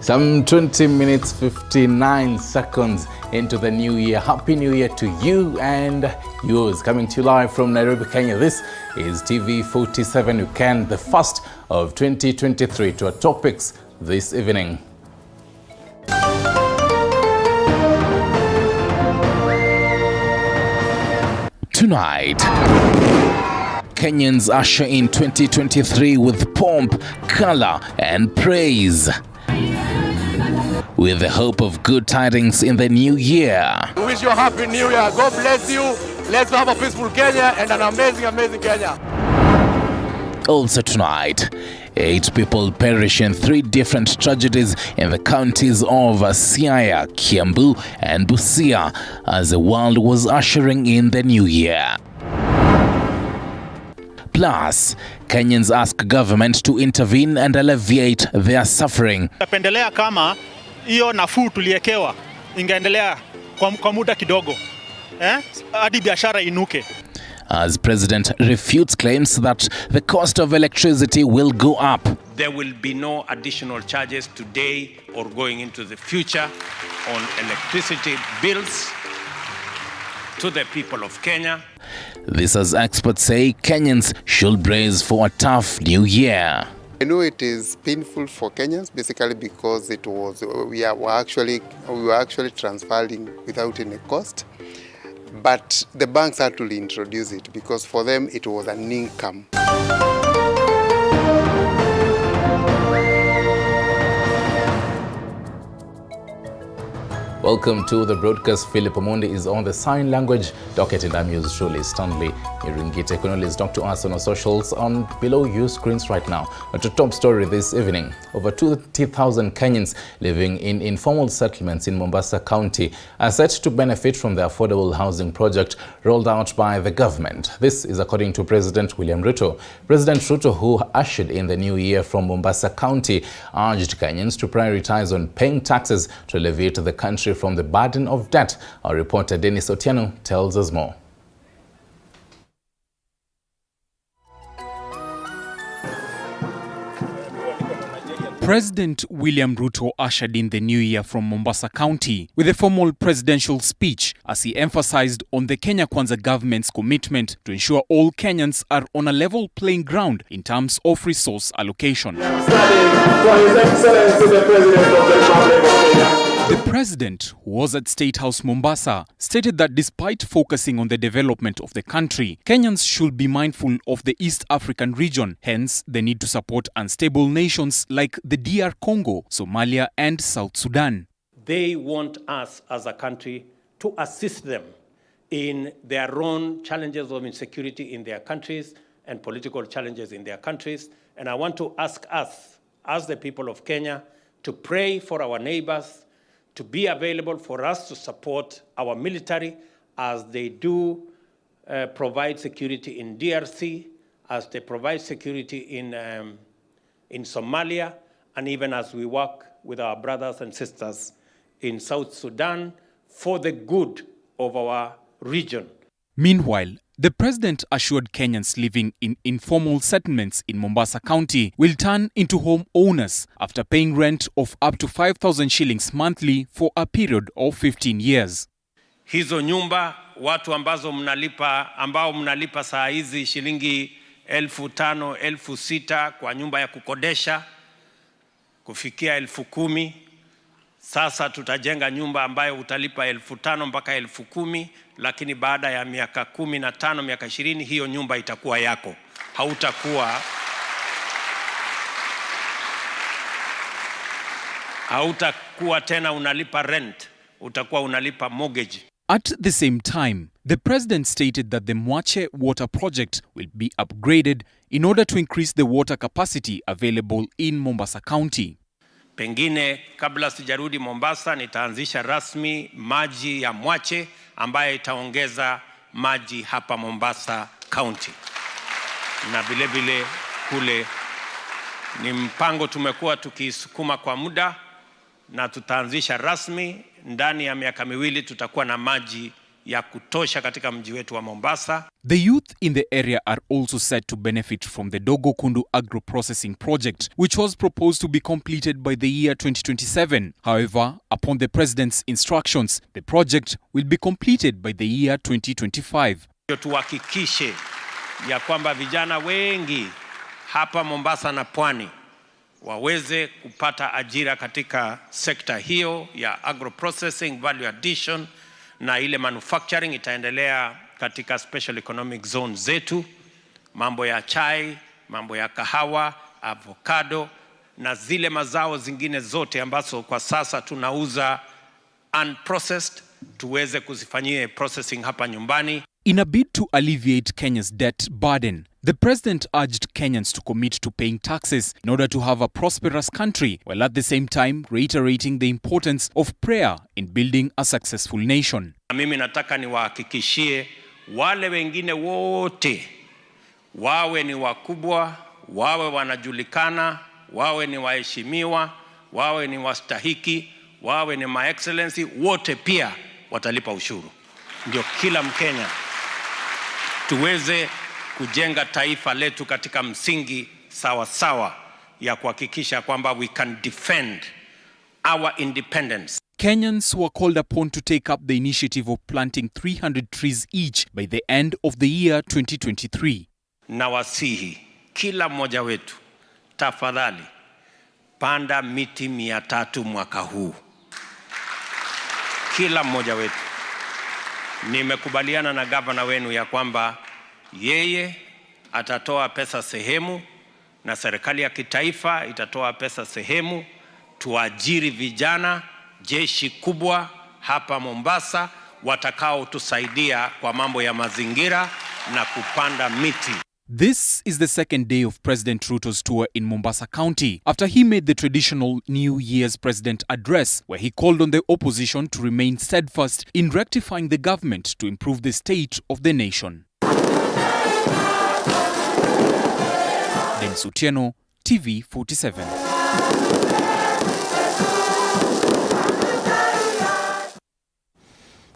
Some 20 minutes 59 seconds into the new year. Happy New Year to you and yours. Coming to you live from Nairobi, Kenya. This is TV 47 Weekend, the first of 2023. To our topics this evening. Tonight, Kenyans usher in 2023 with pomp, color and praise, with the hope of good tidings in the new year. We wish you a happy new year. God bless you. Let's have a peaceful Kenya and an amazing Kenya. Also tonight, 8 people perish in 3 different tragedies in the counties of Siaya, Kiambu and Busia as the world was ushering in the new year. Plus, Kenyans ask government to intervene and alleviate their suffering. Napendelea kama hiyo nafuu tuliekewa ingeendelea kwa muda kidogo, hadi biashara inuke. As President refutes claims that the cost of electricity will go up. There will be no additional charges today or going into the future on electricity bills to the people of Kenya. This, as experts say, Kenyans should brace for a tough new year. I know it is painful for Kenyans, basically because we were actually transferring without any cost. But the banks had to introduce it because for them it was an income. Welcome to the broadcast. Philip Omondi is on the sign language docket, and I'm yours truly, Stanley Iringite. Please talk to us on our socials on below your screens right now. But the top story this evening: over 20,000 Kenyans living in informal settlements in Mombasa County are set to benefit from the affordable housing project rolled out by the government. This is according to President William Ruto. President Ruto, who ushered in the new year from Mombasa County, urged Kenyans to prioritize on paying taxes to alleviate the country from the burden of debt. Our reporter Dennis Otieno tells us more. President William Ruto ushered in the new year from Mombasa County with a formal presidential speech as he emphasized on the Kenya Kwanza government's commitment to ensure all Kenyans are on a level playing ground in terms of resource allocation. The president, who was at State House Mombasa, stated that despite focusing on the development of the country, Kenyans should be mindful of the East African region, hence the need to support unstable nations like the DR Congo, Somalia and South Sudan. They want us as a country to assist them in their own challenges of insecurity in their countries and political challenges in their countries. And I want to ask us, as the people of Kenya, to pray for our neighbors, to be available for us to support our military as they do provide security in DRC, as they provide security in Somalia, and even as we work with our brothers and sisters in South Sudan for the good of our region. Meanwhile, the president assured Kenyans living in informal settlements in Mombasa County will turn into home owners after paying rent of up to 5,000 shillings monthly for a period of 15 years. Hizo nyumba watu ambao mnalipa saa hizi shilingi 5,000, 6,000 kwa nyumba ya kukodesha kufikia 10,000. Sasa tutajenga nyumba ambayo utalipa 5,000 mpaka 10,000, lakini baada ya miaka 15, miaka 20 hiyo nyumba itakuwa yako. Hautakuwa tena unalipa rent, utakuwa unalipa mortgage. At the same time, the president stated that the Mwache water project will be upgraded in order to increase the water capacity available in Mombasa County. Pengine kabla sijarudi Mombasa nitaanzisha rasmi maji ya Mwache ambayo itaongeza maji hapa Mombasa County. Na vile vile kule ni mpango tumekuwa tukisukuma kwa muda, na tutaanzisha rasmi ndani ya miaka miwili tutakuwa na maji ya kutosha katika mji wetu wa Mombasa. The youth in the area are also said to benefit from the Dogo Kundu agro-processing project, which was proposed to be completed by the year 2027. However, upon the president's instructions, the project will be completed by the year 2025. Tuhakikishe ya kwamba vijana wengi hapa Mombasa na Pwani waweze kupata ajira katika sekta hiyo ya agro-processing, value addition, na ile manufacturing itaendelea katika special economic zone zetu, mambo ya chai, mambo ya kahawa, avocado na zile mazao zingine zote ambazo kwa sasa tunauza unprocessed, tuweze kuzifanyia processing hapa nyumbani. In a bid to alleviate Kenya's debt burden, the president urged Kenyans to commit to paying taxes in order to have a prosperous country, while at the same time reiterating the importance of prayer in building a successful nation. Mimi nataka niwahakikishie wale wengine wote, wawe ni wakubwa, wawe wanajulikana, wawe ni waheshimiwa, wawe ni wastahiki, wawe ni my excellency, wote pia watalipa ushuru. Ndio kila Mkenya tuweze kujenga taifa letu katika msingi sawa sawa ya kuhakikisha kwamba we can defend our independence. Kenyans were called upon to take up the initiative of planting 300 trees each by the end of the year 2023. Na wasihi kila mmoja wetu, tafadhali panda miti 300 mwaka huu. Kila mmoja wetu. Nimekubaliana na gavana wenu ya kwamba yeye atatoa pesa sehemu na serikali ya kitaifa itatoa pesa sehemu, tuajiri vijana, jeshi kubwa hapa Mombasa watakao tusaidia kwa mambo ya mazingira na kupanda miti. This is the second day of President Ruto's tour in Mombasa County after he made the traditional New Year's President address, where he called on the opposition to remain steadfast in rectifying the government to improve the state of the nation. Dennis Utieno, TV 47.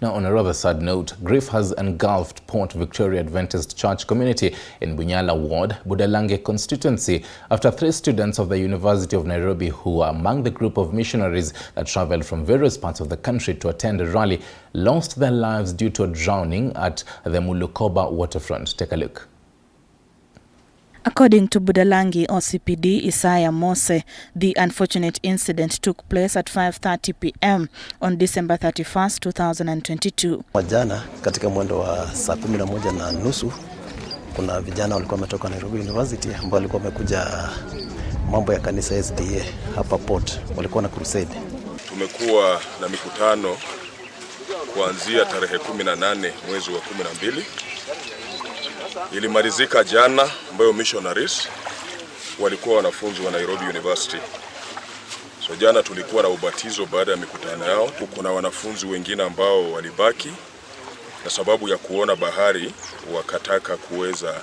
Now, on a rather sad note, grief has engulfed Port Victoria Adventist Church community in Bunyala Ward, Budalange constituency, after 3 students of the University of Nairobi, who are among the group of missionaries that traveled from various parts of the country to attend a rally, lost their lives due to a drowning at the Mulukoba waterfront. Take a look. According to Budalangi OCPD Isaiah Mose, the unfortunate incident took place at 5:30 p.m. on December 31st, 2022. Jana katika mwendo wa saa 11:30 kuna vijana walikuwa wametoka Nairobi University ambao walikuwa wamekuja mambo ya kanisa SDA hapa Port. Walikuwa na crusade. Tumekuwa na mikutano kuanzia tarehe 18 mwezi wa 12. Ilimalizika jana, ambayo missionaries walikuwa wanafunzi wa Nairobi University. So jana tulikuwa na ubatizo baada ya mikutano yao. Kuna wanafunzi wengine ambao walibaki na sababu ya kuona bahari wakataka kuweza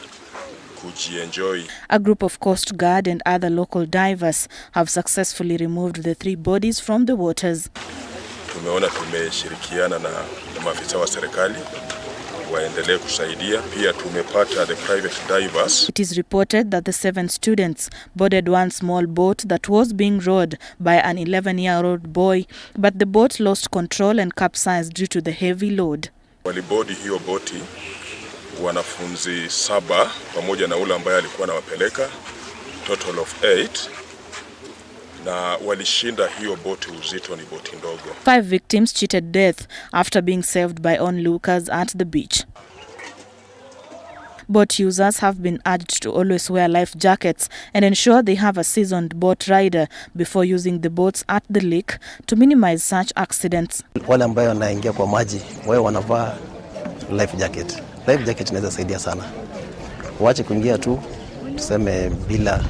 kujienjoy. A group of Coast Guard and other local divers have successfully removed the 3 bodies from the waters. Tumeona tumeshirikiana na maafisa wa serikali waendelee kusaidia. Pia tumepata the private divers. It is reported that the 7 students boarded one small boat that was being rowed by an 11-year-old boy, but the boat lost control and capsized due to the heavy load. Walibodi hiyo boti wanafunzi 7 pamoja na ule ambaye alikuwa anawapeleka, total of 8, na walishinda hiyo boti, uzito ni boti ndogo. 5 victims cheated death after being saved by onlookers at the beach. Boat users have been urged to always wear life jackets and ensure they have a seasoned boat rider before using the boats at the lake to minimize such accidents. Wale ambao wanaingia kwa maji, wao wanavaa life jacket. Life jacket inaweza saidia sana. Waache kuingia tu tuseme bila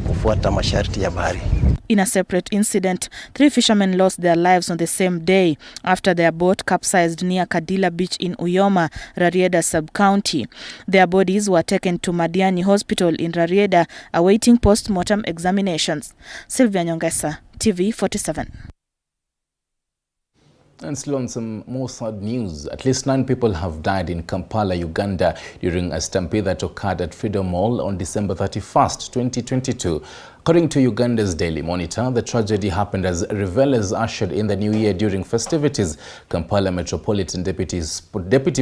kufuata masharti ya bahari. In a separate incident, 3 fishermen lost their lives on the same day after their boat capsized near Kadila Beach in Uyoma, Rarieda sub-county. Their bodies were taken to Madiani Hospital in Rarieda, awaiting post-mortem examinations. Sylvia Nyongesa, TV 47. And still on some more sad news, at least 9 people have died in Kampala, Uganda during a stampede that occurred at Freedom Mall on December 31st, 2022. According to Uganda's Daily Monitor, the tragedy happened as revelers ushered in the new year during festivities. Kampala Metropolitan Deputy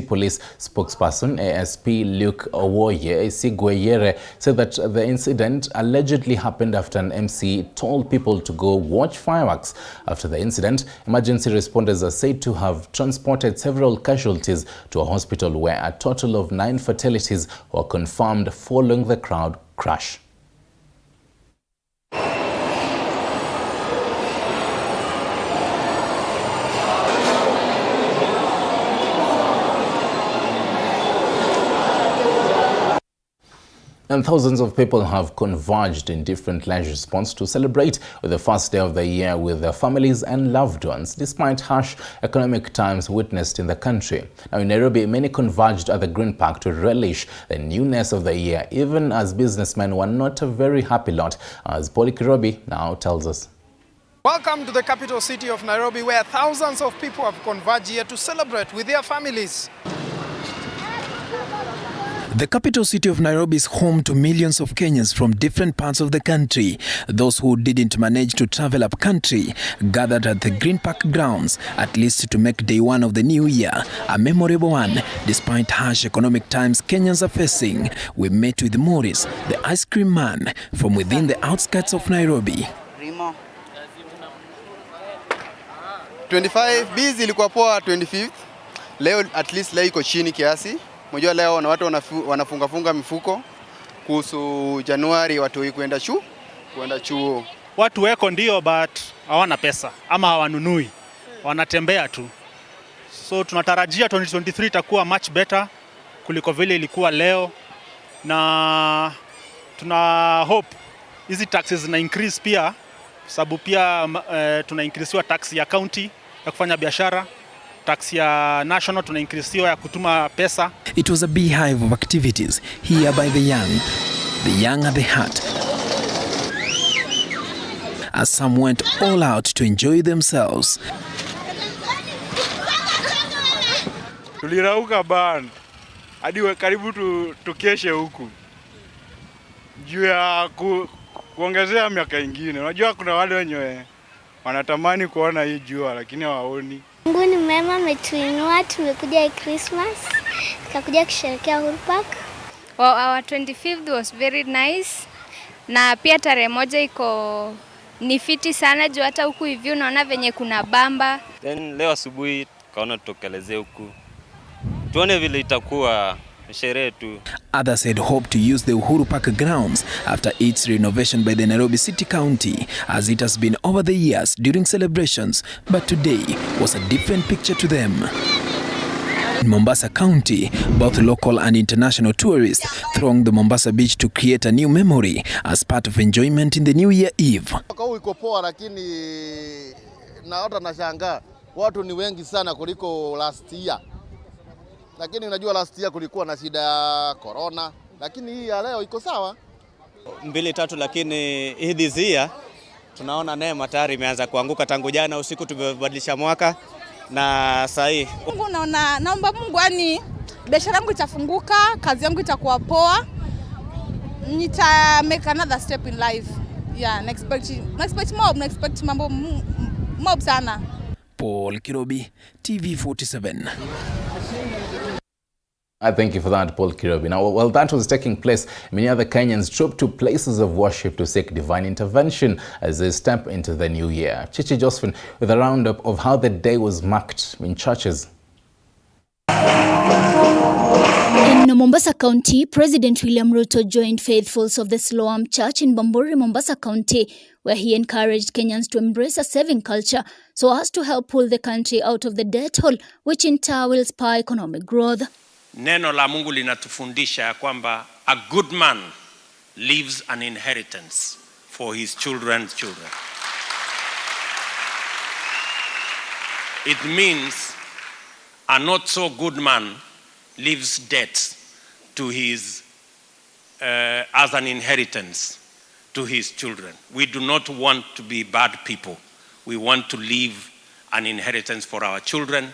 Police spokesperson ASP Luke Sigweyere said that the incident allegedly happened after an MC told people to go watch fireworks. After the incident, emergency responders are said to have transported several casualties to a hospital where a total of 9 fatalities were confirmed following the crowd crash. And thousands of people have converged in different leisure spots to celebrate with the first day of the year with their families and loved ones, despite harsh economic times witnessed in the country. Now in Nairobi, many converged at the Green Park to relish the newness of the year, even as businessmen were not a very happy lot, as Paul Kirobi now tells us. Welcome to the capital city of Nairobi, where thousands of people have converged here to celebrate with their families. The capital city of Nairobi is home to millions of Kenyans from different parts of the country. Those who didn't manage to travel up country gathered at the Green Park grounds, at least to make day one of the new year a memorable one. Despite harsh economic times Kenyans are facing, we met with Morris, the ice cream man, from within the outskirts of Nairobi. 25 busy ilikuwa poa 25th. Leo at least leo iko chini kiasi. Mjua leo na watu wanafunga mifuko kuhusu Januari watu kwenda chuo. Watu weko ndio but hawana pesa ama hawanunui. Wanatembea tu. So tunatarajia 2023 itakuwa much better kuliko vile ilikuwa leo, na tuna hope hizi taxes zina increase pia, sababu pia tuna increase tax ya county ya kufanya biashara. Tax ya national tuna increase ya kutuma pesa. It was a beehive of activities here by the young at the heart, as some went all out to enjoy themselves. Tulirauka band hadi karibu tukeshe huku juu ya kuongezea miaka ingine. Unajua kuna wale wenye wanatamani kuona hii jua lakini hawaoni. Mungu ni mwema, ametuinua, tumekuja Christmas, tukakuja kusherehekea Uhuru Park. Well, our 25th was very nice. Na pia tarehe moja iko ni fiti sana juu hata huku hivi unaona venye kuna bamba. Then leo asubuhi kaona tutokelezee huku. Tuone vile itakuwa sherehe tu. Others had hoped to use the Uhuru Park grounds after its renovation by the Nairobi City County, as it has been over the years during celebrations, but today was a different picture to them. In Mombasa County, both local and international tourists thronged the Mombasa beach to create a new memory as part of enjoyment in the New Year Eve. Iko poa lakini naota nashangaa watu ni wengi sana kuliko last year. Lakini unajua last year kulikuwa na shida ya corona, lakini hii ya leo iko sawa. 2-3 lakini hii this year tunaona neema tayari imeanza kuanguka tangu jana usiku tumebadilisha mwaka na sasa hii. Naomba Mungu ani biashara yangu itafunguka, kazi yangu itakuwa poa. Nita make another step in life. Yeah, next expect mambo mob sana. Paul Kirobi, TV47. I thank you for that, Paul Kirobi. Now, while that was taking place, many other Kenyans trooped to places of worship to seek divine intervention as they step into the new year. Chichi Josephine with a roundup of how the day was marked in churches. In Mombasa County, President William Ruto joined faithfuls of the Siloam Church in Bamburi, Mombasa County, where he encouraged Kenyans to embrace a saving culture so as to help pull the country out of the debt hole, which in turn will spur economic growth. Neno la Mungu linatufundisha ya kwamba a good man leaves an inheritance for his children's children. It means a not so good man leaves debts to his as an inheritance to his children. We do not want to be bad people. We want to leave an inheritance for our children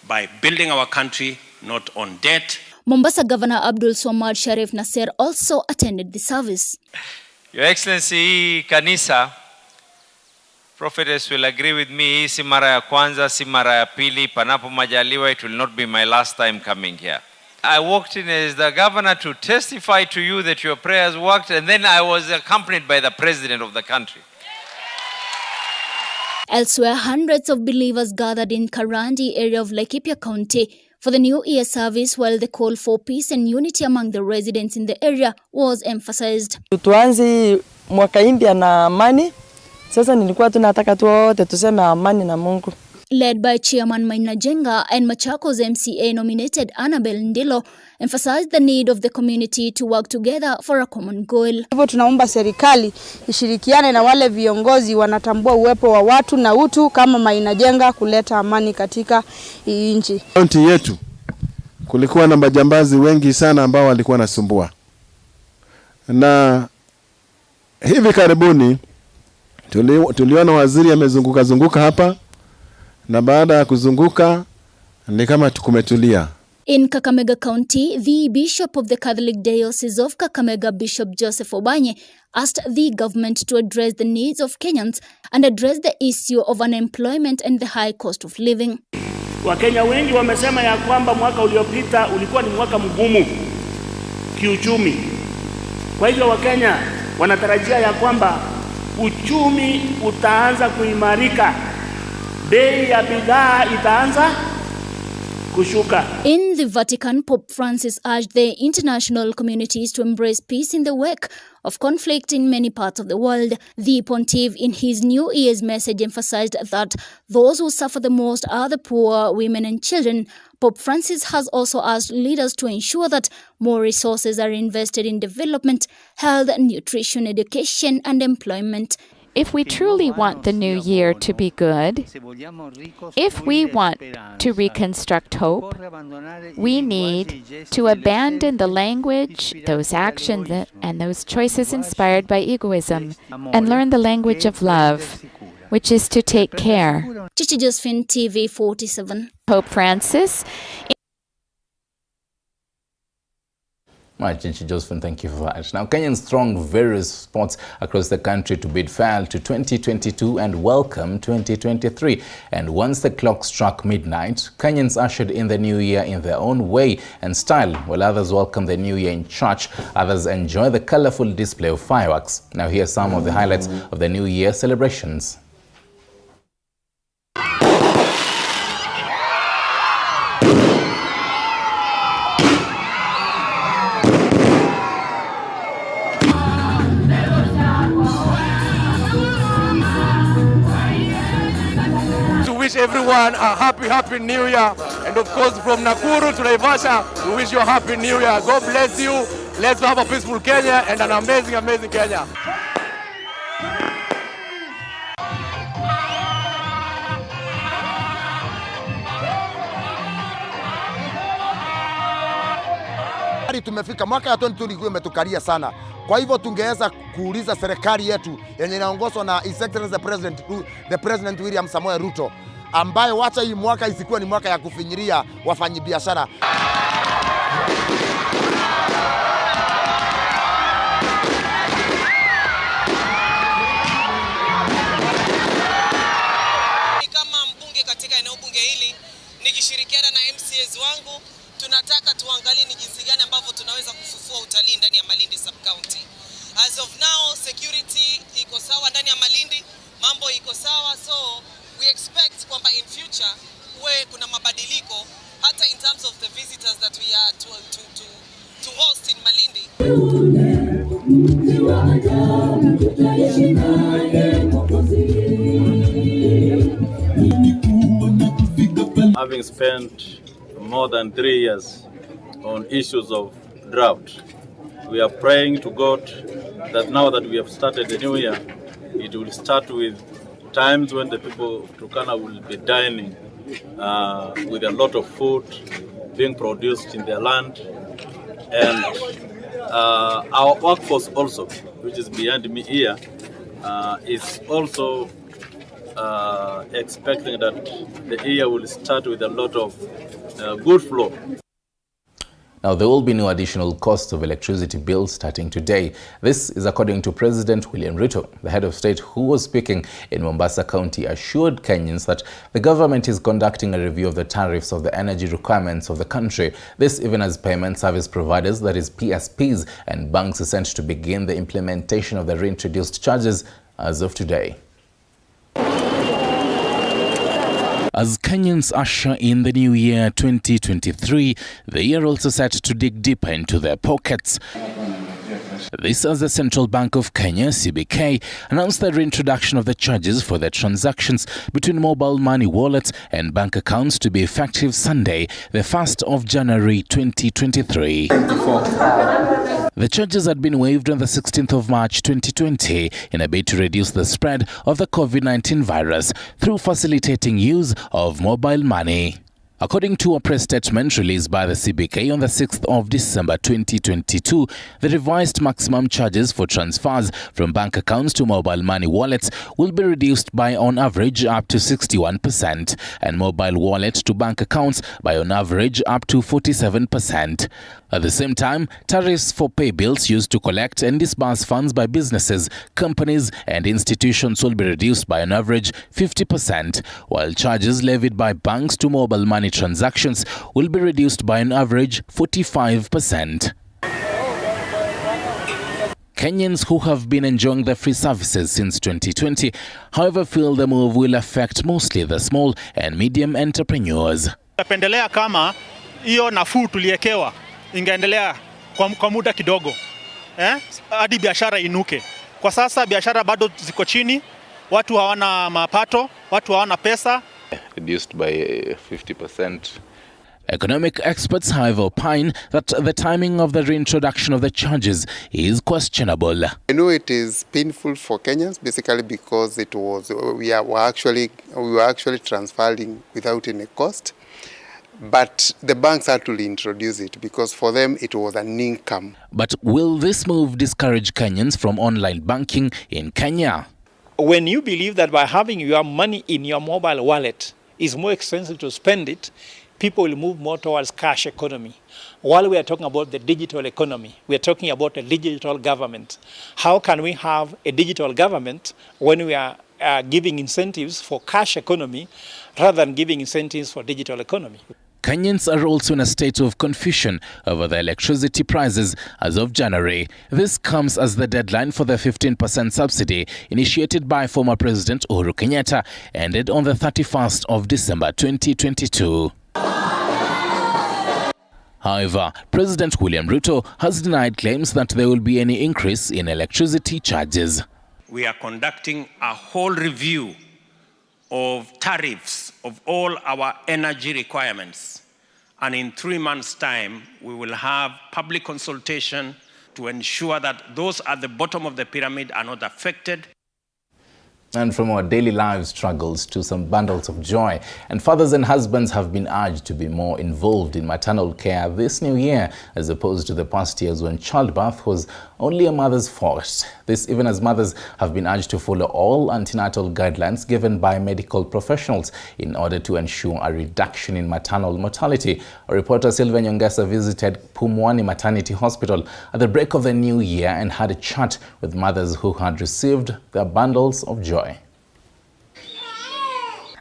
by building our country not on debt. Mombasa Governor Abdul Swamad Sharif Nasser also attended the service. Your Excellency, kanisa, prophetess will agree with me, si mara ya kwanza, si mara ya pili, panapo majaliwa, it will not be my last time coming here. I walked in as the governor to testify to you that your prayers worked, and then I was accompanied by the president of the country. Elsewhere, hundreds of believers gathered in Karandi area of Laikipia County for the New Year service, while the call for peace and unity among the residents in the area was emphasized. Tuanze mwaka mpya na amani. Sasa nilikuwa tunataka tu wote tuseme amani na Mungu. Led by Chairman Maina Jenga and Machakos MCA nominated Annabel Ndilo, emphasized the need of the community to work together for a common goal. Hivyo tunaomba serikali ishirikiane na wale viongozi wanatambua uwepo wa watu na utu kama Maina Jenga kuleta amani katika nchi. Kaunti yetu kulikuwa na majambazi wengi sana ambao walikuwa nasumbua. Na hivi karibuni tuliona waziri amezunguka hapa, na baada ya kuzunguka ni kama tukumetulia. In Kakamega County, the Bishop of the Catholic Diocese of Kakamega, Bishop Joseph Obanye, asked the government to address the needs of Kenyans and address the issue of unemployment and the high cost of living. Wakenya wengi wamesema ya kwamba mwaka uliopita ulikuwa ni mwaka mgumu kiuchumi. Kwa hivyo Wakenya wanatarajia ya kwamba uchumi utaanza kuimarika. Bei ya bidhaa itaanza kushuka. In the Vatican, Pope Francis urged the international communities to embrace peace in the wake of conflict in many parts of the world. The pontiff, in his New Year's message, emphasized that those who suffer the most are the poor, women and children. Pope Francis has also asked leaders to ensure that more resources are invested in development, health, nutrition, education and employment. If we truly want the new year to be good, if we want to reconstruct hope, we need to abandon the language, those actions, and those choices inspired by egoism, and learn the language of love, which is to take care. Chichi Josephine, TV 47. Pope Francis. Chichi Josephine, thank you for that. Now, Kenyans thronged various spots across the country to bid farewell to 2022 and welcome 2023. And once the clock struck midnight, Kenyans ushered in the new year in their own way and style, while others welcome the new year in church. Others enjoy the colorful display of fireworks. Now, here are some of the highlights of the new year celebrations. Everyone a happy new year, and of course from Nakuru to Naivasha we wish you a happy new year. God bless you. Let's have a peaceful Kenya and an amazing Kenya. Tumefika mwaka ya 2022 imetukalia sana. Kwa hivyo tungeweza kuuliza serikali yetu yenye inaongozwa na His Excellency the President William Samoei Ruto, ambaye wacha hii mwaka isikuwe ni mwaka ya kufinyiria wafanyabiashara. Kama mbunge katika eneo bunge hili, nikishirikiana na MCAs wangu, tunataka tuangalie ni jinsi gani ambavyo tunaweza kufufua utalii ndani ya Malindi sub county. As of now, security iko sawa ndani ya Malindi, mambo iko sawa, so we expect kwamba in future kuwe kuna mabadiliko hata in terms of the visitors that we are to host in Malindi. Having spent more than 3 years on issues of drought, we are praying to God that now that we have started the new year, it will start with times when the people of Turkana will be dining with a lot of food being produced in their land, and our workforce also, which is behind me here, is also expecting that the year will start with a lot of good flow. Now, there will be no additional cost of electricity bills starting today. This is according to President William Ruto. The head of state, who was speaking in Mombasa County, assured Kenyans that the government is conducting a review of the tariffs of the energy requirements of the country. This even as payment service providers, that is PSPs, and banks are sent to begin the implementation of the reintroduced charges as of today. As Kenyans usher in the new year 2023, they are also set to dig deeper into their pockets. This as the Central Bank of Kenya, CBK, announced the reintroduction of the charges for their transactions between mobile money wallets and bank accounts to be effective Sunday, the 1st of January 2023. The charges had been waived on the 16th of March 2020 in a bid to reduce the spread of the COVID-19 virus through facilitating use of mobile money. According to a press statement released by the CBK on the 6th of December 2022, the revised maximum charges for transfers from bank accounts to mobile money wallets will be reduced by on average up to 61% and mobile wallet to bank accounts by on average up to 47%. At the same time, tariffs for pay bills used to collect and disburse funds by businesses, companies and institutions will be reduced by on average 50%, while charges levied by banks to mobile money transactions will be reduced by an average 45%. Kenyans who have been enjoying the free services since 2020, however, feel the move will affect mostly the small and medium entrepreneurs. Napendelea kama hiyo nafuu tuliekewa ingeendelea kwa muda kidogo, hadi biashara inuke. Kwa sasa biashara bado ziko chini, watu hawana mapato, watu hawana pesa. Reduced by 50%. Economic experts, however, opine that the timing of the reintroduction of the charges is questionable. I know it is painful for Kenyans, basically because we were actually transferring without any cost, but the banks had to reintroduce it because for them it was an income. But will this move discourage Kenyans from online banking in Kenya? When you believe that by having your money in your mobile wallet is more expensive to spend it, people will move more towards cash economy. While we are talking about the digital economy, we are talking about a digital government. How can we have a digital government when we are giving incentives for cash economy rather than giving incentives for digital economy? Kenyans are also in a state of confusion over the electricity prices as of January. This comes as the deadline for the 15% subsidy initiated by former President Uhuru Kenyatta ended on the 31st of December 2022. However, President William Ruto has denied claims that there will be any increase in electricity charges. We are conducting a whole review of tariffs of all our energy requirements. And in 3 months' time, we will have public consultation to ensure that those at the bottom of the pyramid are not affected. And from our daily life struggles to some bundles of joy. And fathers and husbands have been urged to be more involved in maternal care this new year, as opposed to the past years when childbirth was only a mother's fault. This even as mothers have been urged to follow all antenatal guidelines given by medical professionals in order to ensure a reduction in maternal mortality. Our reporter Sylvia Nyongesa visited Pumwani Maternity Hospital at the break of the new year and had a chat with mothers who had received their bundles of joy.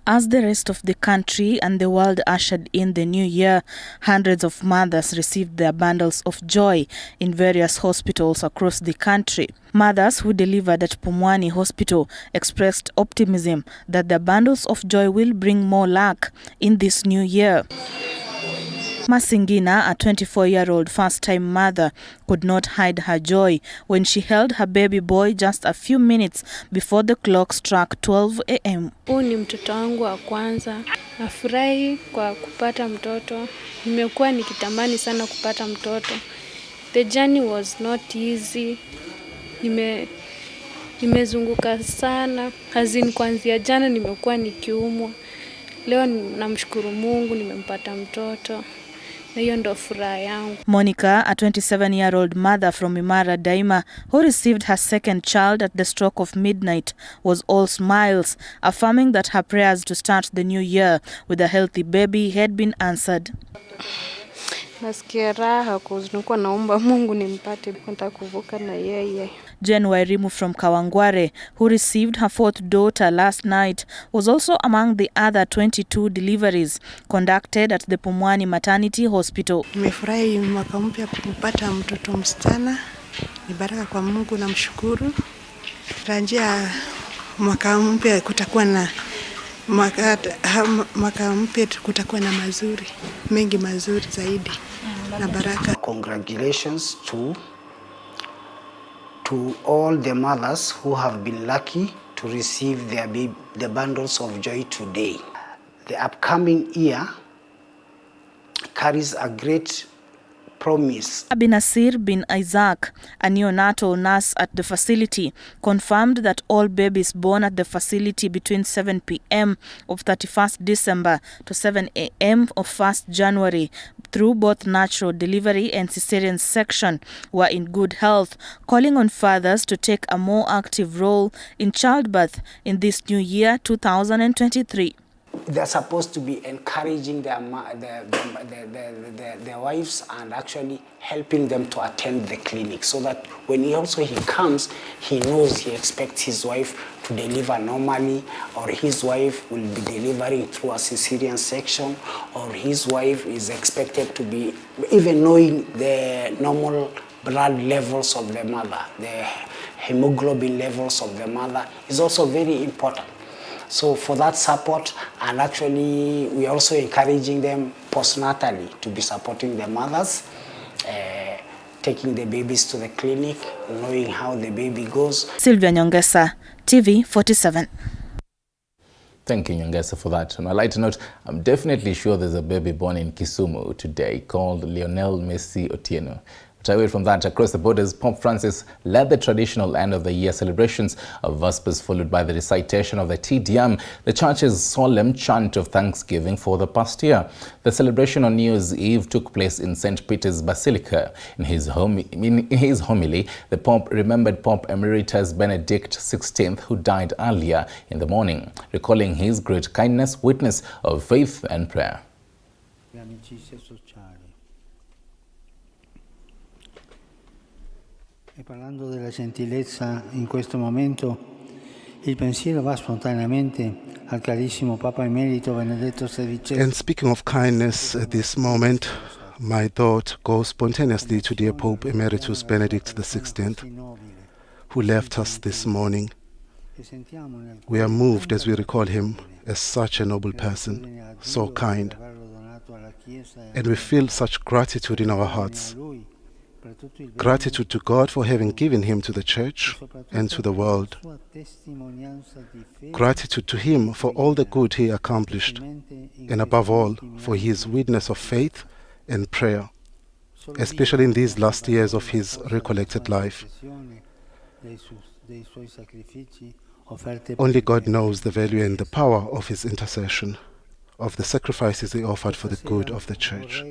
As the rest of the country and the world ushered in the new year, hundreds of mothers received their bundles of joy in various hospitals across the country. Mothers who delivered at Pumwani Hospital expressed optimism that the bundles of joy will bring more luck in this new year. Masingina, a 24-year-old first-time mother, could not hide her joy when she held her baby boy just a few minutes before the clock struck 12 a.m. Huu ni mtoto wangu wa kwanza. Nafurahi kwa kupata mtoto. Nimekuwa nikitamani sana kupata mtoto. The journey was not easy. Nimezunguka sana. Kuanzia jana nimekuwa nikiumwa. Leo namshukuru Mungu nimempata mtoto. na hiyo ndo furaha yangu. Monica, a 27-year-old mother from Imara Daima, who received her second child at the stroke of midnight, was all smiles, affirming that her prayers to start the new year with a healthy baby had been answered. Nasikia raha kuzunguka, naomba Mungu nimpate kwenda kuvuka na yeye. Jen Wairimu from Kawangware, who received her fourth daughter last night, was also among the other 22 deliveries conducted at the Pumwani Maternity Hospital. Nimefurahi mwaka mpya kupata mtoto msichana. Ni baraka kwa Mungu na mshukuru. Tarajia mwaka mpya kutakuwa na kutakuwa na mazuri, mengi mazuri zaidi na baraka. Congratulations to all the mothers who have been lucky to receive the bundles of joy today. The upcoming year carries a great promise. Abinasir bin Isaac, a neonatal nurse at the facility, confirmed that all babies born at the facility between 7 p.m. of 31st December to 7 a.m. of 1st January through both natural delivery and cesarean section were in good health, calling on fathers to take a more active role in childbirth in this new year 2023. They're supposed to be encouraging their wives and actually helping them to attend the clinic, so that when he comes, he knows he expects his wife to deliver normally, or his wife will be delivering through a cesarean section, or his wife is expected to be, even knowing the normal blood levels of the mother, the hemoglobin levels of the mother is also very important. So for that support, and actually we are also encouraging them postnatally to be supporting the mothers, taking the babies to the clinic, knowing how the baby goes. Sylvia Nyongesa, TV 47. Thank you, Nyongesa, for that. On a lighter note, I'm definitely sure there's a baby born in Kisumu today called Lionel Messi Otieno. But away from that, across the borders, Pope Francis led the traditional end-of-the-year celebrations of Vespers, followed by the recitation of the Te Deum, the Church's solemn chant of thanksgiving for the past year. The celebration on New Year's Eve took place in St. Peter's Basilica. In his homily, the Pope remembered Pope Emeritus Benedict XVI, who died earlier in the morning, recalling his great kindness, witness of faith and prayer. E parlando della gentilezza in questo momento, il pensiero va spontaneamente al carissimo Papa Emerito Benedetto XVI. And speaking of kindness at this moment, my thought goes spontaneously to dear Pope Emeritus Benedict XVI, who left us this morning. We are moved as we recall him as such a noble person, so kind, and we feel such gratitude in our hearts. Gratitude to God for having given him to the Church and to the world. Gratitude to him for all the good he accomplished, and above all, for his witness of faith and prayer, especially in these last years of his recollected life. Only God knows the value and the power of his intercession, of the sacrifices he offered for the good of the Church.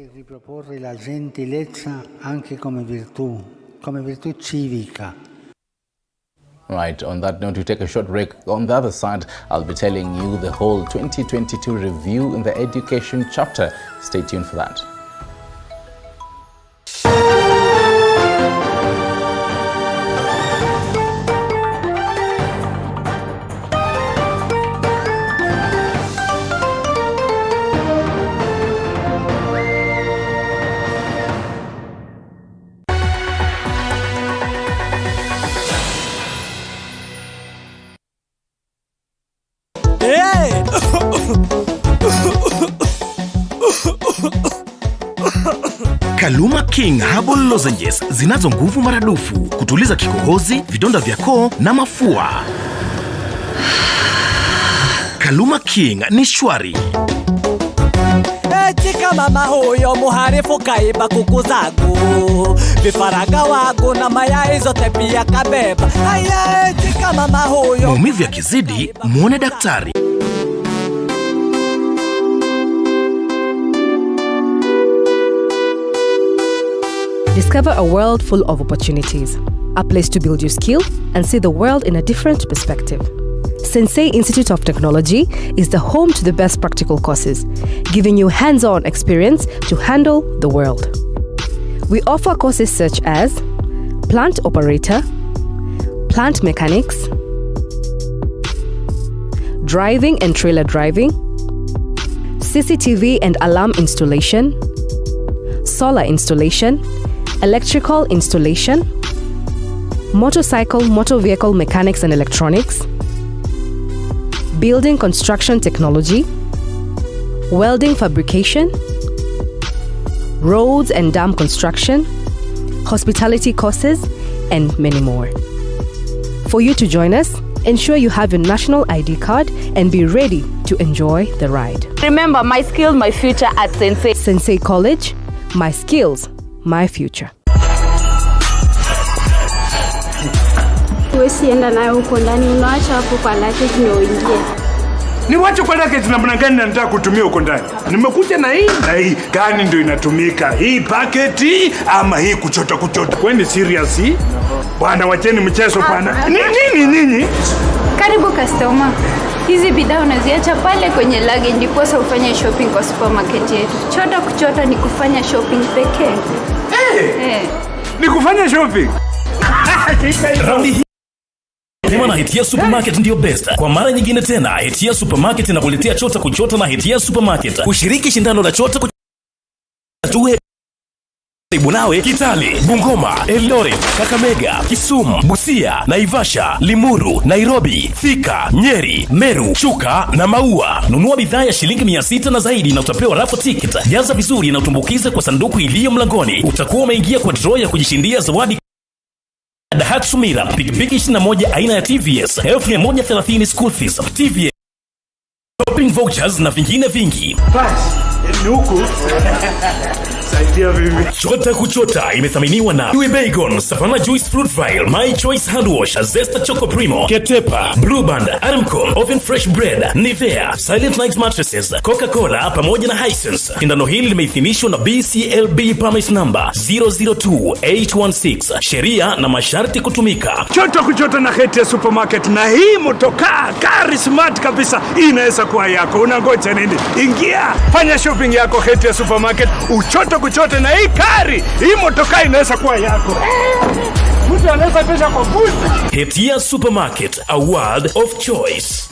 Right, on that note, we take a short break. On the other side, I'll be telling you the whole 2022 review in the education chapter. Stay tuned for that. Kaluma King Herbal Lozenges zinazo nguvu maradufu kutuliza kikohozi, vidonda vya koo na mafua. Kaluma King ni shwari. Chika mama huyo muharifu kaiba kuku zangu, vifaranga wangu na mayai zote pia kabeba. Haya chika mama huyo. Maumivu yakizidi, muone daktari. Discover a world full of opportunities, a place to build your skill and see the world in a different perspective. Sensei Institute of Technology is the home to the best practical courses, giving you hands-on experience to handle the world. We offer courses such as plant operator, plant mechanics, driving and trailer driving, CCTV and alarm installation, solar installation, electrical installation, motor vehicle mechanics and electronics, building construction technology, welding fabrication, roads and dam construction, hospitality courses, and many more. For you to join us, ensure you have your national ID card and be ready to enjoy the ride. Remember, my skills, my future at Sensei. Sensei College, my skills, my future. Usienda nayo huko ndani, unaacha hapo kwa luggage ndio uingie. Ni wacho kwa luggage namna gani nataka kutumia huko ndani? Nimekuja na hii gani ndio inatumika? Hii paketi ama hii kuchota? Kwani serious hii? Bwana wacheni mchezo bwana. Nini? Karibu customer. Hizi bidhaa unaziacha pale kwenye luggage ndipo sasa ufanye shopping kwa supermarket yetu. Kuchota ni kufanya shopping pekee. Ni kufanya shopping. Nema na Hetia Supermarket ndio best. Kwa mara nyingine tena, Hetia Supermarket inakuletea chota kuchota na Hetia Supermarket. Kushiriki shindano la chota tuwe karibu nawe Kitale, Bungoma, Eldoret, Kakamega, Kisumu, Busia, Naivasha, Limuru, Nairobi, Thika, Nyeri, Meru, Chuka na Maua. Nunua bidhaa ya shilingi 600 na zaidi na utapewa raffle ticket. Jaza vizuri na utumbukize kwa sanduku iliyo mlangoni. Utakuwa umeingia kwa draw ya kujishindia zawadi Daihatsu Mira, pikipiki 21 aina ya TVS, 1130 school fees, TVS, shopping vouchers na vingine vingi. Basi, huku. Saidia mimi. Chota kuchota imethaminiwa na Kiwi Bacon, Savannah Juice Fruit Vial, My Choice Hand Wash, Zesta Choco Primo, Ketepa, Blue Band, Aramco, Oven Fresh Bread, Nivea, Silent Night Mattresses, Coca-Cola pamoja na Hisense. Shindano hili limeidhinishwa na BCLB permit number 002816. Sheria na masharti kutumika. Chota kuchota na Hetia Supermarket, na hii motokaa gari smart kabisa inaweza kuwa yako. Unangoja nini? Ingia, fanya shopping yako Hetia Supermarket, uchoto kuchote na hii kari, hii motokaa inaweza kuwa yako. Mtu anaweza pesa kwa boost. Hetia Supermarket, a world of choice.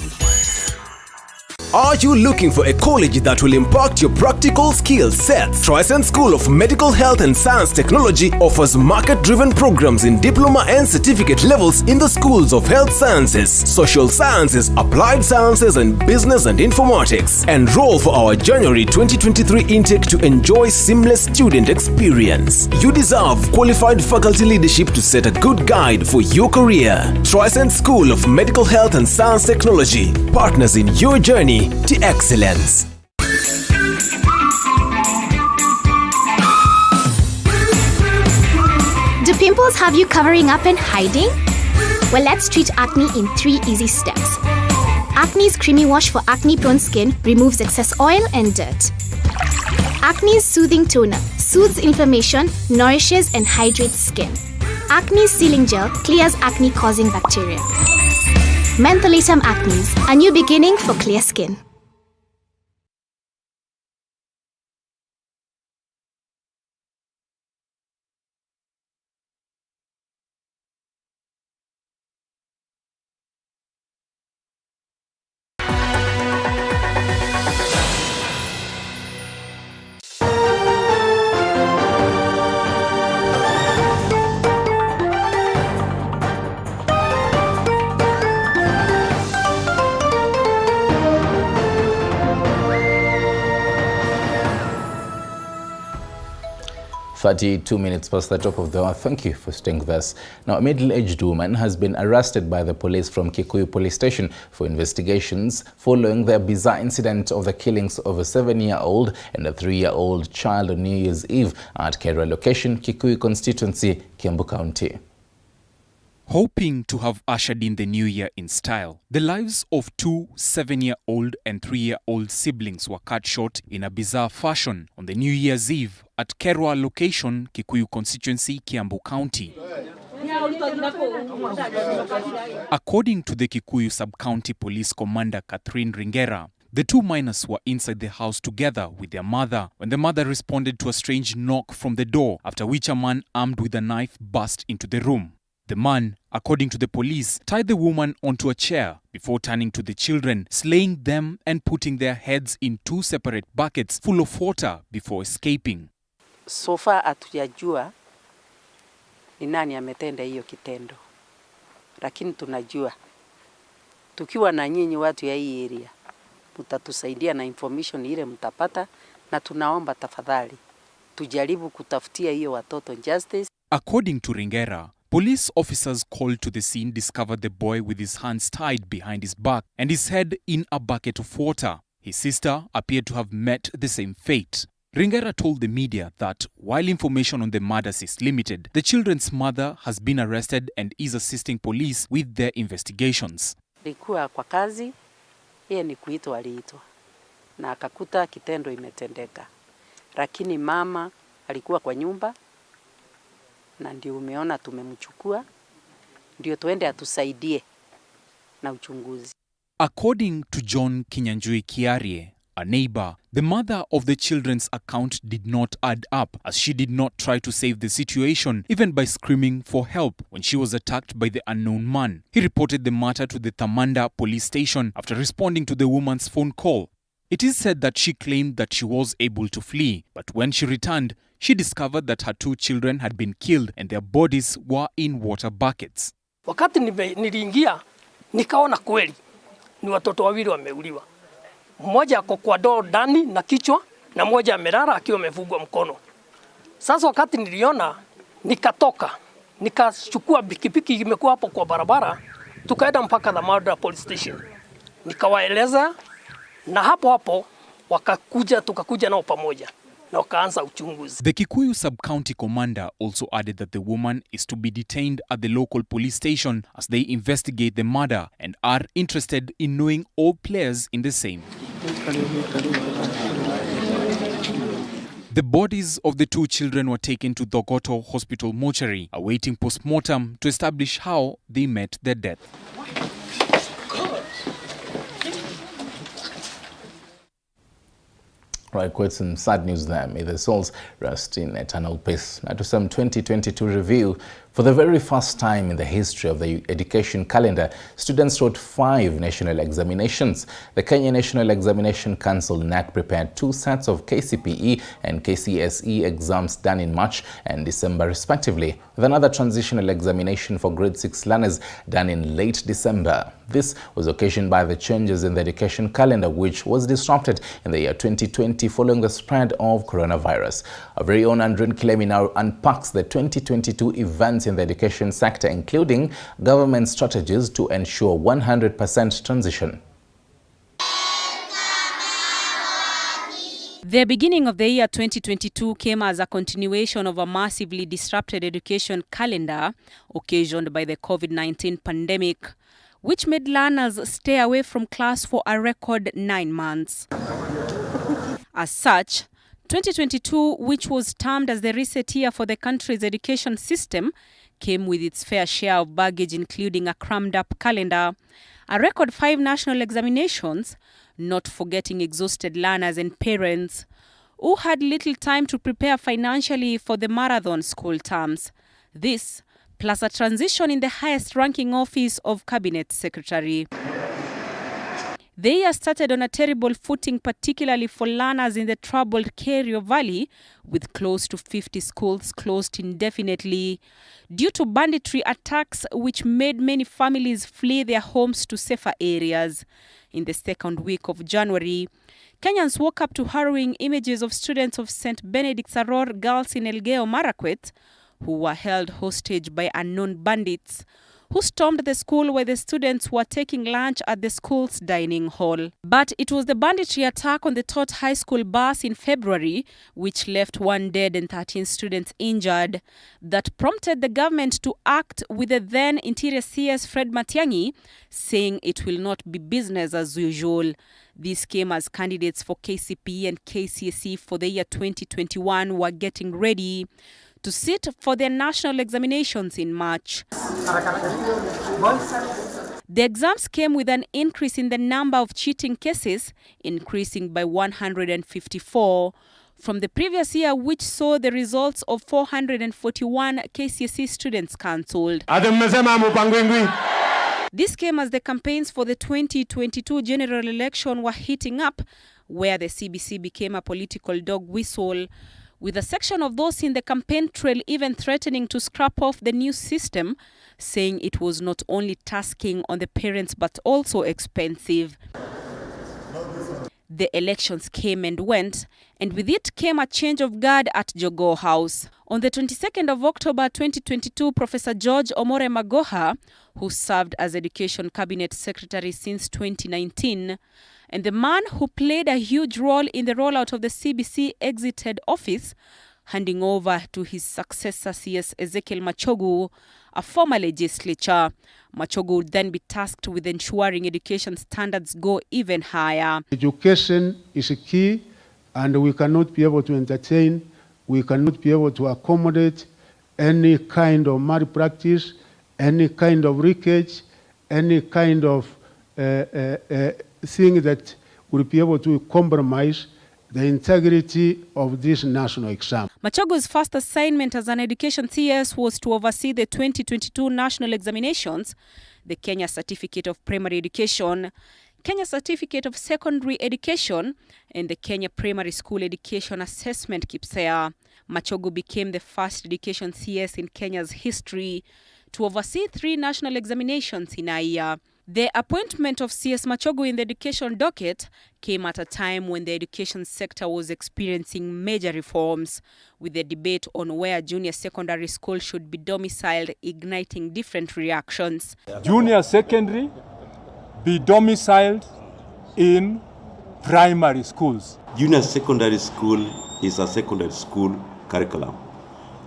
Are you looking for a college that will impact your practical skill sets? Tristan School of Medical Health and Science Technology offers market-driven programs in diploma and certificate levels in the schools of health sciences, social sciences, applied sciences, and business and informatics. Enroll for our January 2023 intake to enjoy seamless student experience. You deserve qualified faculty leadership to set a good guide for your career. Tristan School of Medical Health and Science Technology, partners in your journey to excellence. Do pimples have you covering up and hiding? Well, let's treat acne in 3 easy steps. Acne's Creamy Wash for acne-prone skin removes excess oil and dirt. Acne's Soothing Toner soothes inflammation, nourishes and hydrates skin. Acne's Sealing Gel clears acne-causing bacteria. Mentholatum Acne's, a new beginning for clear skin. Two minutes past the top of the hour. Thank you for staying with us. Now, a middle-aged woman has been arrested by the police from Kikuyu Police Station for investigations following the bizarre incident of the killings of a 7-year-old and a 3-year-old child on New Year's Eve at Kerala location, Kikuyu constituency, Kiambu County. Hoping to have ushered in the new year in style, the lives of two 7-year-old and 3-year-old siblings were cut short in a bizarre fashion on the New Year's Eve at Kerwa location, Kikuyu constituency, Kiambu County. According to the Kikuyu Sub-County Police Commander Catherine Ringera, the two minors were inside the house together with their mother when the mother responded to a strange knock from the door, after which a man armed with a knife burst into the room. The man, according to the police, tied the woman onto a chair before turning to the children, slaying them and putting their heads in 2 separate buckets full of water before escaping. So far hatujajua ni nani ametenda hiyo kitendo, lakini tunajua tukiwa na nyinyi watu ya hii area mtatusaidia na information ile mtapata, na tunaomba tafadhali tujaribu kutafutia hiyo watoto justice. According to Ringera, police officers called to the scene discovered the boy with his hands tied behind his back and his head in a bucket of water. His sister appeared to have met the same fate. Ringera told the media that while information on the murders is limited, the children's mother has been arrested and is assisting police with their investigations. Alikuwa kwa kazi, yeye ni kuitwa aliitwa na akakuta kitendo imetendeka, lakini mama alikuwa kwa nyumba na ndio umeona tumemchukua ndio tuende atusaidie na uchunguzi. According to John Kinyanjui Kiarie, a neighbor, the mother of the children's account did not add up, as she did not try to save the situation even by screaming for help when she was attacked by the unknown man. He reported the matter to the Thamanda police station after responding to the woman's phone call. It is said that she claimed that she was able to flee, but when she returned, she discovered that her 2 children had been killed and their bodies were in water buckets. Wakati niliingia nikaona kweli ni watoto wawili wameuliwa. Mmoja ako kwa ndoo ndani na kichwa na mmoja amelala akiwa amefungwa mkono. Sasa wakati niliona nikatoka, nikachukua pikipiki imekuwa hapo kwa barabara, tukaenda mpaka Thamanda police station. Nikawaeleza na hapo wakakuja, tukakuja nao pamoja na wakaanza uchunguzi. The Kikuyu Sub-County Commander also added that the woman is to be detained at the local police station as they investigate the murder and are interested in knowing all players in the same. The bodies of the 2 children were taken to Dogoto Hospital mortuary, awaiting post-mortem to establish how they met their death. Right, quite some sad news there. May the souls rest in eternal peace. Now to some 2022 review. For the very first time in the history of the education calendar, students wrote 5 national examinations. The Kenya National Examination Council (NAC) prepared 2 sets of KCPE and KCSE exams done in March and December respectively, with another transitional examination for grade 6 learners done in late December. This was occasioned by the changes in the education calendar, which was disrupted in the year 2020 following the spread of coronavirus. Our very own Andrin Kilemi now unpacks the 2022 events in the education sector, including government strategies to ensure 100% transition. The beginning of the year 2022 came as a continuation of a massively disrupted education calendar occasioned by the COVID-19 pandemic, which made learners stay away from class for a record 9 months. As such, 2022, which was termed as the reset year for the country's education system, came with its fair share of baggage, including a crammed-up calendar, a record 5 national examinations, not forgetting exhausted learners and parents who had little time to prepare financially for the marathon school terms. This, plus a transition in the highest-ranking office of Cabinet Secretary. The year started on a terrible footing, particularly for learners in the troubled Kerio Valley, with close to 50 schools closed indefinitely due to banditry attacks which made many families flee their homes to safer areas. In the second week of January, Kenyans woke up to harrowing images of students of St. Benedict's Aror Girls in Elgeyo Marakwet who were held hostage by unknown bandits who stormed the school where the students were taking lunch at the school's dining hall. But it was the banditry attack on the Tot High School bus in February, which left 1 dead and 13 students injured, that prompted the government to act, with the then Interior CS Fred Matiang'i saying it will not be business as usual. These came as candidates for KCPE and KCSE for the year 2021 were getting ready to sit for their national examinations in March. The exams came with an increase in the number of cheating cases, increasing by 154 from the previous year, which saw the results of 441 KCSE students cancelled. This came as the campaigns for the 2022 general election were heating up, where the CBC became a political dog whistle, with a section of those in the campaign trail even threatening to scrap off the new system, saying it was not only tasking on the parents but also expensive. The elections came and went, and with it came a change of guard at Jogoo House. On the 22nd of October 2022, Professor George Omore Magoha, who served as Education Cabinet Secretary since 2019, and the man who played a huge role in the rollout of the CBC, exited office, handing over to his successor, CS Ezekiel Machogu, a former legislature. Machogu would then be tasked with ensuring education standards go even higher. Education is a key, and we cannot be able to entertain, we cannot be able to accommodate any kind of malpractice, any kind of leakage, any kind of thing that would be able to compromise the integrity of this national exam. Machogu's first assignment as an education CS was to oversee the 2022 national examinations, the Kenya Certificate of Primary Education, Kenya Certificate of Secondary Education, and the Kenya Primary School Education Assessment KPSEA. Machogu became the first education CS in Kenya's history to oversee 3 national examinations in a year. The appointment of CS Machogu in the education docket came at a time when the education sector was experiencing major reforms, with the debate on where junior secondary school should be domiciled igniting different reactions. Junior secondary be domiciled in primary schools. Junior secondary school is a secondary school curriculum,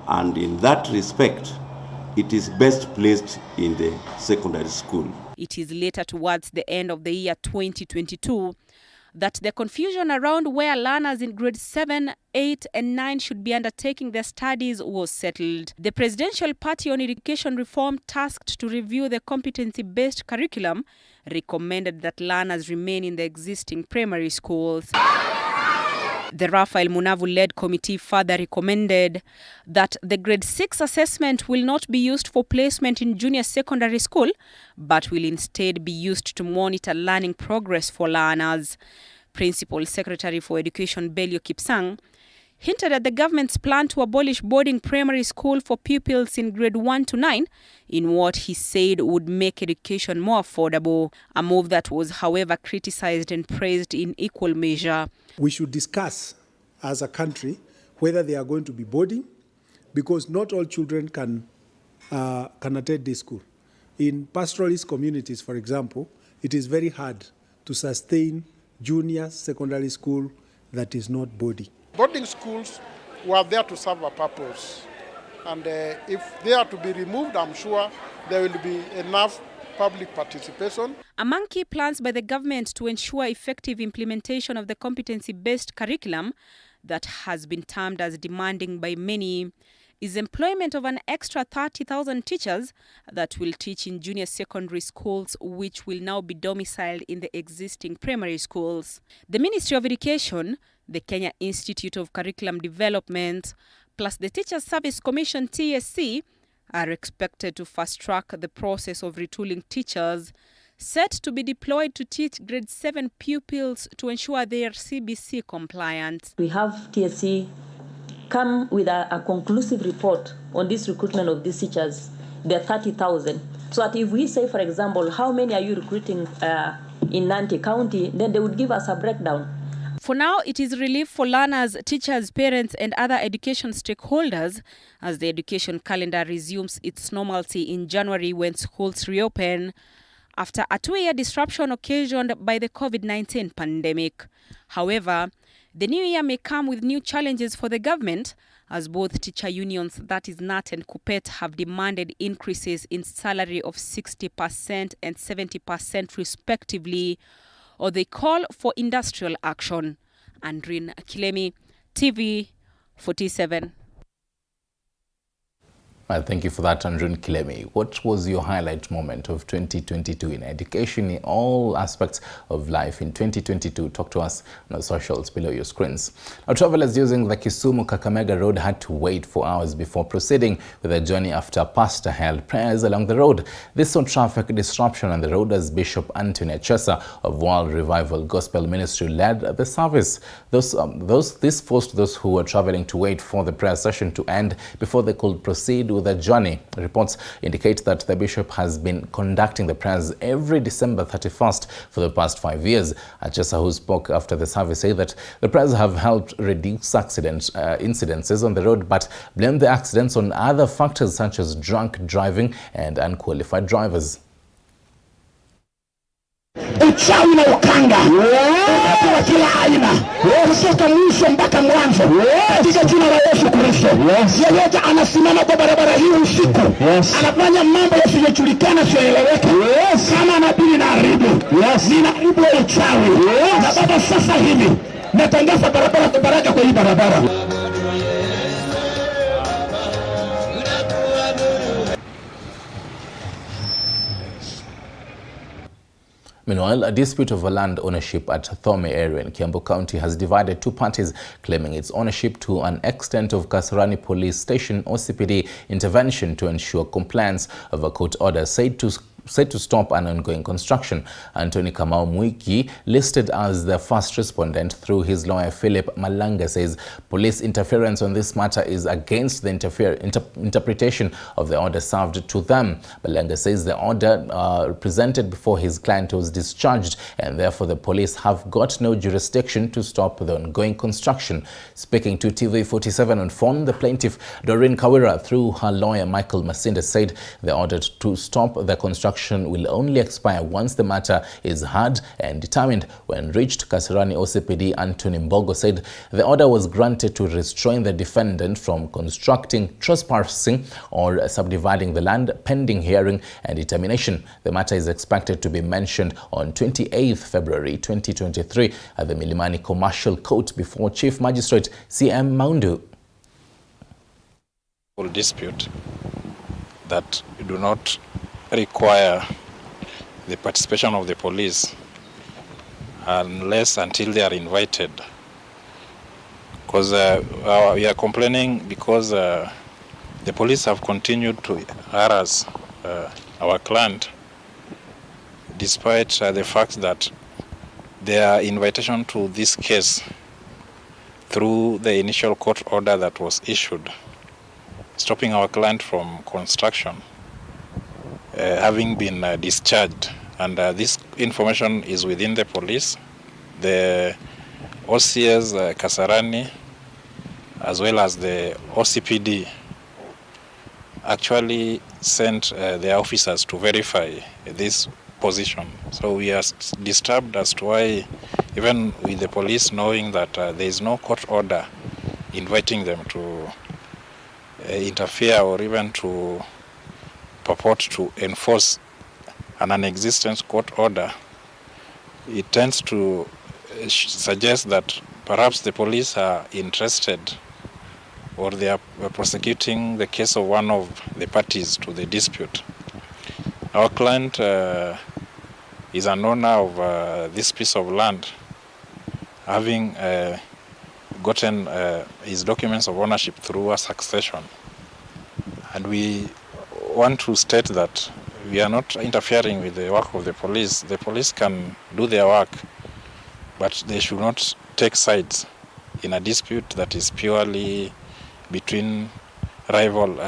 and in that respect, it is best placed in the secondary school. It is later, towards the end of the year 2022, that the confusion around where learners in grades 7, 8 and 9 should be undertaking their studies was settled. The Presidential Party on Education Reform, tasked to review the competency-based curriculum, recommended that learners remain in the existing primary schools. The Raphael Munavu-led committee further recommended that the grade 6 assessment will not be used for placement in junior secondary school, but will instead be used to monitor learning progress for learners. Principal Secretary for Education Belio Kipsang hinted at the government's plan to abolish boarding primary school for pupils in grade 1 to 9 in what he said would make education more affordable, a move that was, however, criticized and praised in equal measure. We should discuss as a country whether they are going to be boarding, because not all children can attend this school. In pastoralist communities, for example, it is very hard to sustain junior secondary school that is not boarding. Boarding schools were there to serve a purpose, and if they are to be removed, I'm sure there will be enough public participation. Among key plans by the government to ensure effective implementation of the competency-based curriculum that has been termed as demanding by many is employment of an extra 30,000 teachers that will teach in junior secondary schools, which will now be domiciled in the existing primary schools. The Ministry of Education, the Kenya Institute of Curriculum Development, plus the Teachers Service Commission TSC are expected to fast-track the process of retooling teachers set to be deployed to teach grade 7 pupils to ensure they are CBC compliant. We have TSC come with a conclusive report on this recruitment of these teachers. There are 30,000. So that if we say, for example, how many are you recruiting in Nandi County, then they would give us a breakdown. For now, it is relief for learners, teachers, parents and other education stakeholders as the education calendar resumes its normalcy in January when schools reopen after a 2-year disruption occasioned by the COVID-19 pandemic. However, the new year may come with new challenges for the government as both teacher unions, that is NAT and KUPPET, have demanded increases in salary of 60% and 70% respectively, or they call for industrial action. Andrin Kilemi, TV 47. Thank you for that, Andrin Kilemi. What was your highlight moment of 2022 in education in all aspects of life in 2022? Talk to us on the socials below your screens. Now, travelers using the Kisumu-Kakamega road had to wait for hours before proceeding with their journey after a pastor held prayers along the road. This saw traffic disruption on the road as Bishop Anthony Chesa of World Revival Gospel Ministry led the service. This forced those who were traveling to wait for the prayer session to end before they could proceed with the journey. Reports indicate that the bishop has been conducting the prayers every December 31st for the past 5 years. Achesa, who spoke after the service, said that the prayers have helped reduce incidences on the road, but blamed the accidents on other factors such as drunk driving and unqualified drivers. Uchawi na ukanga wa kila aina kutoka mwisho mpaka mwanzo katika jina la Yesu Kristo. Yeyote anasimama kwa barabara hii usiku anafanya mambo yasiyojulikana yasiyoeleweka kama nabii na haribu ninaharibu uchawi na Baba sasa hivi natangaza baraka kwa hii barabara. Meanwhile, a dispute over land ownership at Thome area in Kiambu County has divided two parties claiming its ownership to an extent of Kasarani Police Station OCPD intervention to ensure compliance of a court order said to stop an ongoing construction. Anthony Kamau Mwiki, listed as the first respondent through his lawyer Philip Malanga, says police interference on this matter is against the interpretation of the order served to them. Malanga says the order presented before his client was discharged and therefore the police have got no jurisdiction to stop the ongoing construction. Speaking to TV 47 on phone, the plaintiff Doreen Kawira through her lawyer Michael Masinda said the order to stop the construction will only expire once the matter is heard and determined. When reached Kasarani OCPD, Anthony Mbogo said the order was granted to restrain the defendant from constructing, trespassing or subdividing the land pending hearing and determination. The matter is expected to be mentioned on 28th February 2023 at the Milimani Commercial Court before Chief Magistrate CM Maundu. Dispute that do not require the participation of the police until they are invited, because we are complaining because the police have continued to harass our client despite the fact that their invitation to this case through the initial court order that was issued stopping our client from construction having been discharged, and this information is within the police. The OCS Kasarani as well as the OCPD actually sent their officers to verify this position. So we are disturbed as to why, even with the police knowing that there is no court order inviting them to interfere or even to purport to enforce an non-existent court order, it tends to suggest that perhaps the police are interested or they are prosecuting the case of one of the parties to the dispute. Our client is an owner of this piece of land, having gotten his documents of ownership through a succession. And we want to state that we are not interfering with the work of the police. The police can do their work, but they should not take sides in a dispute that is purely between rival